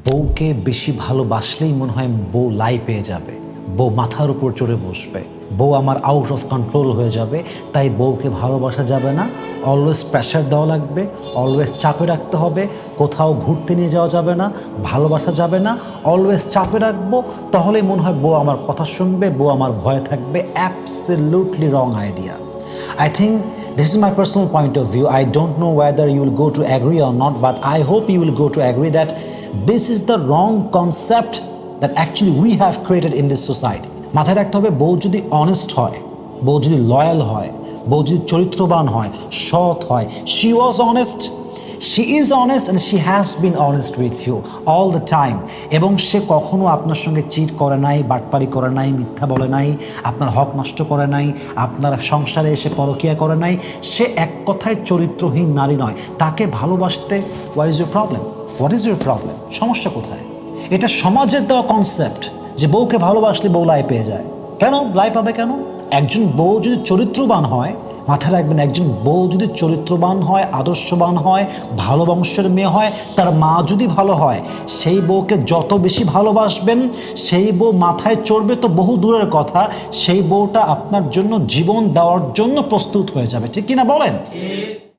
বউকে বেশি ভালোবাসলেই মনে হয় বউ লাই পেয়ে যাবে, বউ মাথার উপর চড়ে বসবে, বউ আমার আউট অফ কন্ট্রোল হয়ে যাবে। তাই বউকে ভালোবাসা যাবে না, অলওয়েজ প্রেশার দেওয়া লাগবে, অলওয়েজ চাপে রাখতে হবে। কোথাও ঘুরতে নিয়ে যাওয়া যাবে না, ভালোবাসা যাবে না, অলওয়েজ চাপে রাখবো। তাহলেই মনে হয় বউ আমার কথা শুনবে, বউ আমার ভয়ে থাকবে। Absolutely wrong idea. I think this is my personal point of view. I don't know whether you will go to agree or not, but I hope you will go to agree that this is the wrong concept that actually we have created in this society. মাথায় রাখতে হবে, বউ যদি honest হয়, বউ যদি loyal হয়, বউ যদি চরিত্রবান হয়, সৎ হয়, she was honest, she is honest and she has been honest with you all the time, এবং সে কখনো আপনার সঙ্গে চিট করে নাই, বাটপারি করে নাই, মিথ্যা বলে নাই, আপনার হক নষ্ট করে নাই, আপনার সংসারে এসে পরকীয়া করে নাই। সে এক কথায় চরিত্রহীন নারী নয়। তাকে ভালোবাসতে what is your problem? What is your problem? সমস্যা কোথায়? এটা সমাজের দেওয়া কনসেপ্ট যে বউকে ভালোবাসলে বউ লাই পেয়ে যায়। কেন লাই পাবে? কেন? একজন বউ যদি চরিত্রবান হয়, মাথায় রাখবেন, একজন বউ যদি চরিত্রবান হয়, আদর্শবান হয়, ভালো বংশের মেয়ে হয়, তার মা যদি ভালো হয়, সেই বউকে যত বেশি ভালোবাসবেন, সেই বউ মাথায় চড়বে তো বহু দূরের কথা, সেই বউটা আপনার জন্য জীবন দেওয়ার জন্য প্রস্তুত হয়ে যাবে। ঠিক কিনা বলেন?